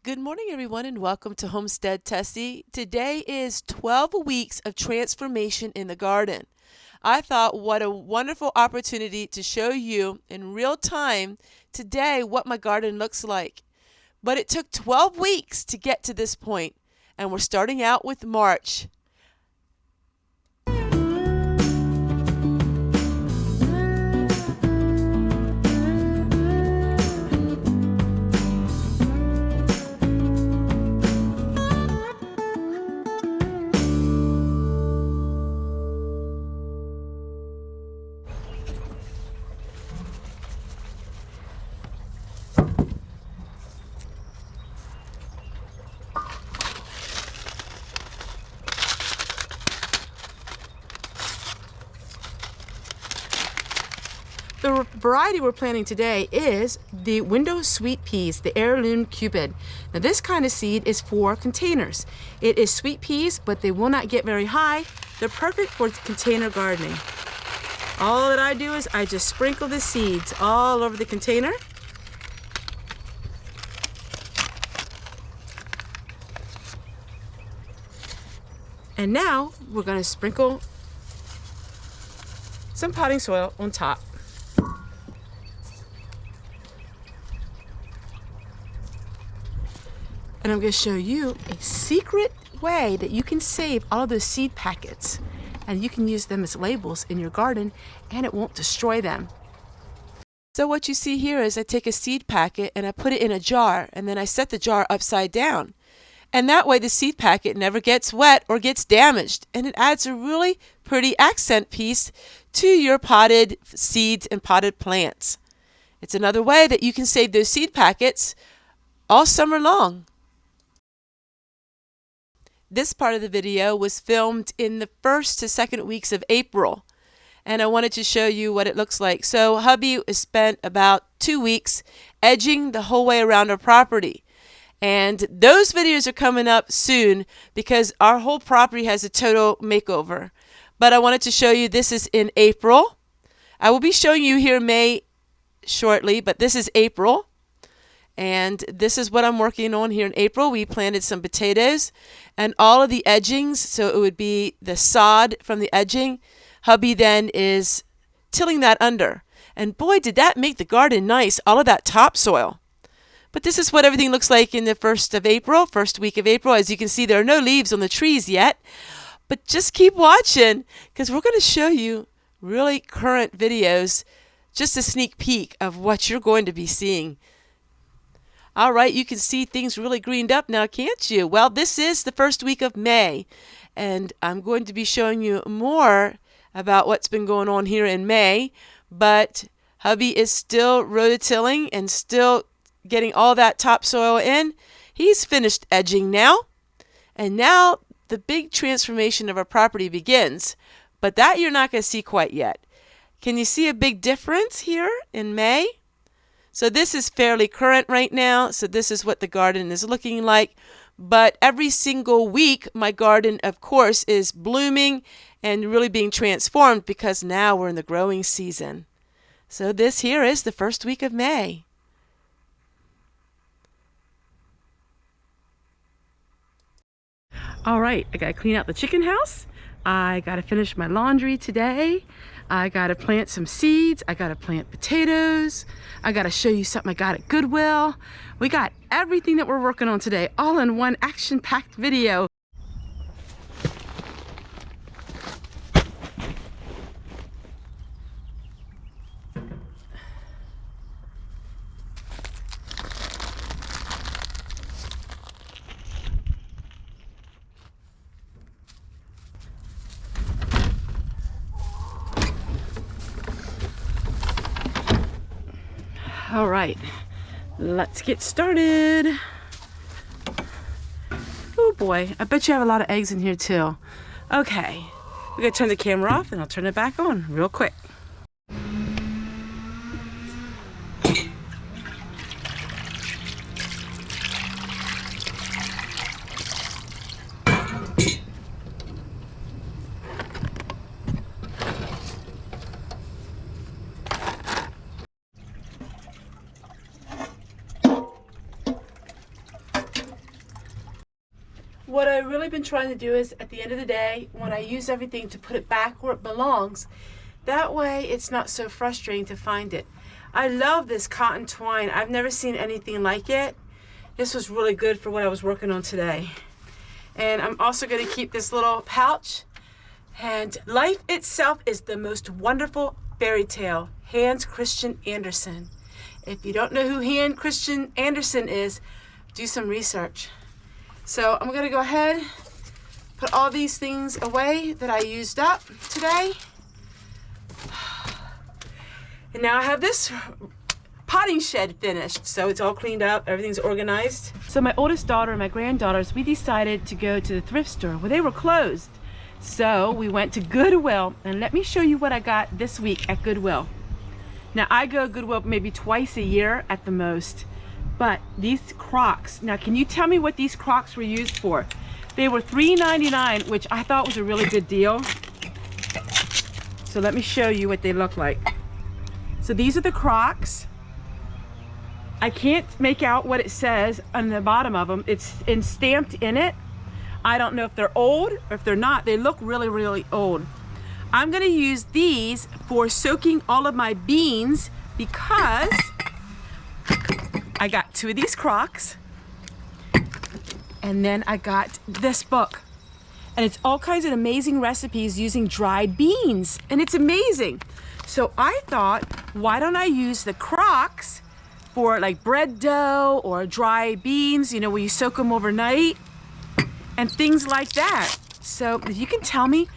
Good morning, everyone, and welcome to Homestead Tessie. Today is 12 weeks of transformation in the garden. I thought what a wonderful opportunity to show you in real time today what my garden looks like. But it took 12 weeks to get to this point, and we're starting out with March. The variety we're planting today is the window sweet peas, the heirloom Cupid. Now this kind of seed is for containers. It is sweet peas, but they will not get very high. They're perfect for container gardening. All that I do is I just sprinkle the seeds all over the container. And now we're going to sprinkle some potting soil on top. And I'm going to show you a secret way that you can save all of those seed packets. And you can use them as labels in your garden and it won't destroy them. So what you see here is I take a seed packet and I put it in a jar and then I set the jar upside down. And that way the seed packet never gets wet or gets damaged. And it adds a really pretty accent piece to your potted seeds and potted plants. It's another way that you can save those seed packets all summer long. This part of the video was filmed in the first to second weeks of April, and I wanted to show you what it looks like. So hubby has spent about 2 weeks edging the whole way around our property, and those videos are coming up soon because our whole property has a total makeover. But I wanted to show you this is in April. I will be showing you here May shortly, but this is April. And this is what I'm working on here in April. We planted some potatoes and all of the edgings, so it would be the sod from the edging. Hubby then is tilling that under. And boy, did that make the garden nice, all of that topsoil. But this is what everything looks like in the first week of April. As you can see, there are no leaves on the trees yet. But just keep watching because we're going to show you really current videos, just a sneak peek of what you're going to be seeing. All right, you can see things really greened up now, can't you? Well, this is the first week of May, and I'm going to be showing you more about what's been going on here in May, but hubby is still rototilling and still getting all that topsoil in. He's finished edging now, and now the big transformation of our property begins, but that you're not going to see quite yet. Can you see a big difference here in May? So this is fairly current right now, so this is what the garden is looking like. But every single week, my garden, of course, is blooming and really being transformed because now we're in the growing season. So this here is the first week of May. All right, I gotta clean out the chicken house. I gotta finish my laundry today. I gotta plant some seeds. I gotta plant potatoes. I gotta show you something I got at Goodwill. We got everything that we're working on today, all in one action-packed video. All right, let's get started. Oh boy, I bet you have a lot of eggs in here too. Okay, we're gonna turn the camera off and I'll turn it back on real quick. What I've really been trying to do is at the end of the day, when I use everything, to put it back where it belongs. That way it's not so frustrating to find it. I love this cotton twine. I've never seen anything like it. This was really good for what I was working on today. And I'm also going to keep this little pouch. And life itself is the most wonderful fairy tale. Hans Christian Andersen. If you don't know who Hans Christian Andersen is, do some research. So I'm going to go ahead, put all these things away that I used up today. And now I have this potting shed finished. So it's all cleaned up, everything's organized. So my oldest daughter and my granddaughters, we decided to go to the thrift store. Well, they were closed. So we went to Goodwill, and let me show you what I got this week at Goodwill. Now I go to Goodwill maybe twice a year at the most. But these Crocs, now can you tell me what these Crocs were used for? They were $3.99, which I thought was a really good deal. So let me show you what they look like. So these are the Crocs. I can't make out what it says on the bottom of them. It's stamped in it. I don't know if they're old or if they're not. They look really, really old. I'm gonna use these for soaking all of my beans because I got 2 of these Crocs, and then I got this book, and it's all kinds of amazing recipes using dried beans, and it's amazing. So I thought, why don't I use the Crocs for like bread dough or dry beans, you know, where you soak them overnight and things like that. So if you can tell me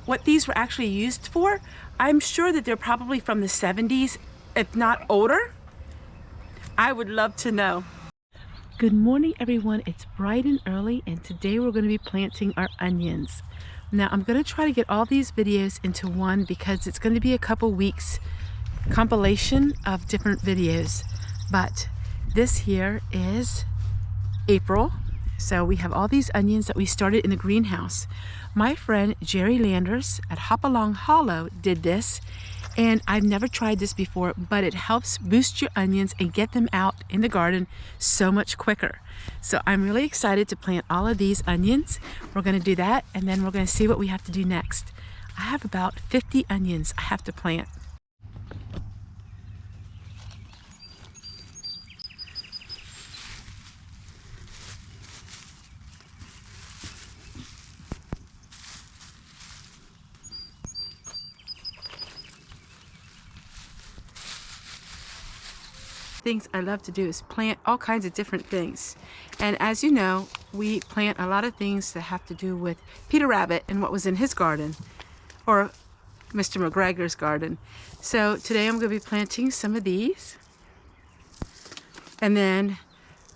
what these were actually used for, I'm sure that they're probably from the 70s, if not older. I would love to know. Good morning, everyone. It's bright and early, and today we're going to be planting our onions. Now I'm going to try to get all these videos into one because it's going to be a couple weeks compilation of different videos. But this here is April. So we have all these onions that we started in the greenhouse. My friend Jerry Landers at Hopalong Hollow did this. And I've never tried this before, but it helps boost your onions and get them out in the garden so much quicker. So I'm really excited to plant all of these onions. We're going to do that, and then we're going to see what we have to do next. I have about 50 onions I have to plant. Things I love to do is plant all kinds of different things, and as you know, we plant a lot of things that have to do with Peter Rabbit and what was in his garden, or Mr. McGregor's garden. So today I'm going to be planting some of these, and then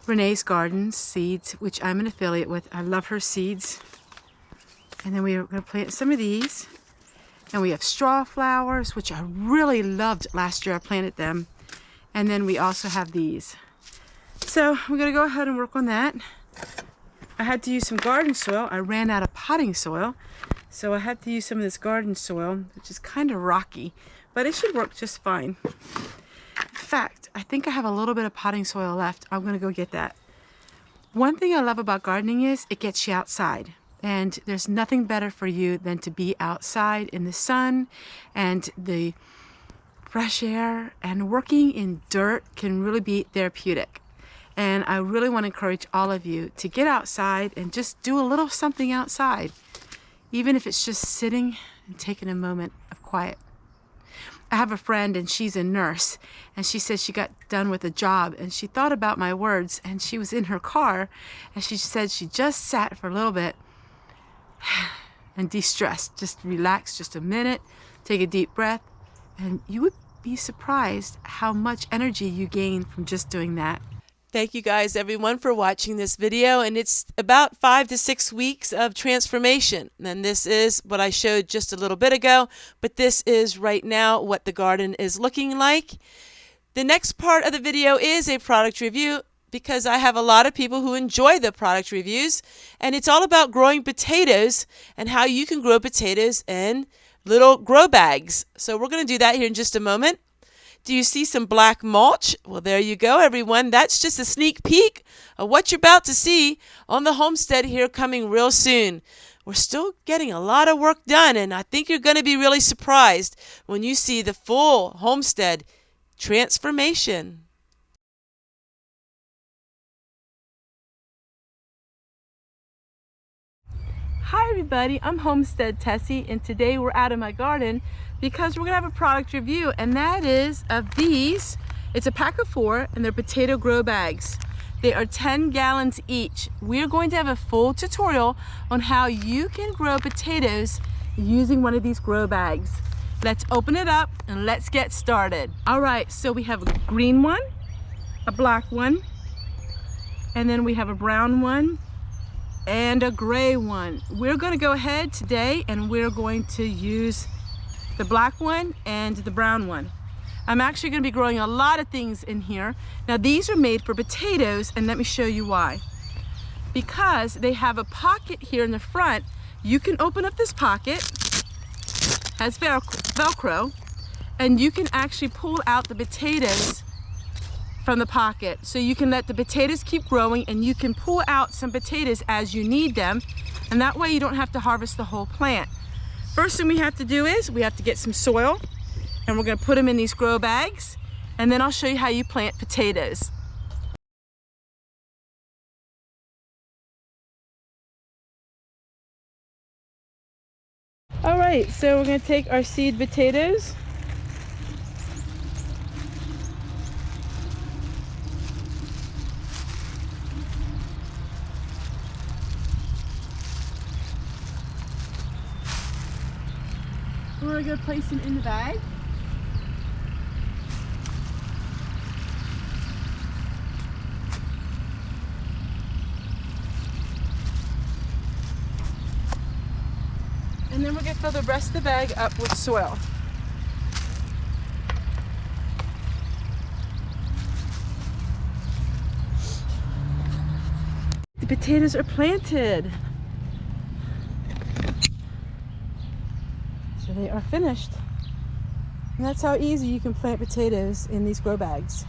Renee's Garden seeds, which I'm an affiliate with. I love her seeds. And then we are going to plant some of these, and we have straw flowers, which I really loved last year. I planted them. And then we also have these. So we're going to go ahead and work on that. I had to use some garden soil. I ran out of potting soil. So I had to use some of this garden soil, which is kind of rocky, but it should work just fine. In fact, I think I have a little bit of potting soil left. I'm going to go get that. One thing I love about gardening is it gets you outside. And there's nothing better for you than to be outside in the sun and the fresh air, and working in dirt can really be therapeutic. And I really want to encourage all of you to get outside and just do a little something outside, even if it's just sitting and taking a moment of quiet. I have a friend, and she's a nurse, and she said she got done with a job, and she thought about my words, and she was in her car, and she said she just sat for a little bit and de-stressed, just relax just a minute, take a deep breath, and you would be surprised how much energy you gain from just doing that. Thank you guys, everyone, for watching this video, and it's about 5 to 6 weeks of transformation. And this is what I showed just a little bit ago, but this is right now what the garden is looking like. The next part of the video is a product review, because I have a lot of people who enjoy the product reviews, and it's all about growing potatoes and how you can grow potatoes in little grow bags. So we're going to do that here in just a moment. Do you see some black mulch? Well, there you go, everyone. That's just a sneak peek of what you're about to see on the homestead here coming real soon. We're still getting a lot of work done, and I think you're going to be really surprised when you see the full homestead transformation. Hi everybody, I'm Homestead Tessie, and today we're out in my garden because we're going to have a product review, and that is of these. It's a pack of 4 and they're potato grow bags. They are 10 gallons each. We're going to have a full tutorial on how you can grow potatoes using one of these grow bags. Let's open it up and let's get started. Alright, so we have a green one, a black one, and then we have a brown one, and a gray one. We're going to go ahead today and we're going to use the black one and the brown one. I'm actually going to be growing a lot of things in here. Now these are made for potatoes, and let me show you why. Because they have a pocket here in the front. You can open up this pocket, has Velcro, and you can actually pull out the potatoes from the pocket. So you can let the potatoes keep growing, and you can pull out some potatoes as you need them, and that way you don't have to harvest the whole plant. First thing we have to do is we have to get some soil, and we're going to put them in these grow bags, and then I'll show you how you plant potatoes. Alright, so we're going to take our seed potatoes. We're going to place them in the bag. And then we're going to fill the rest of the bag up with soil. The potatoes are planted. So they are finished. And that's how easy you can plant potatoes in these grow bags.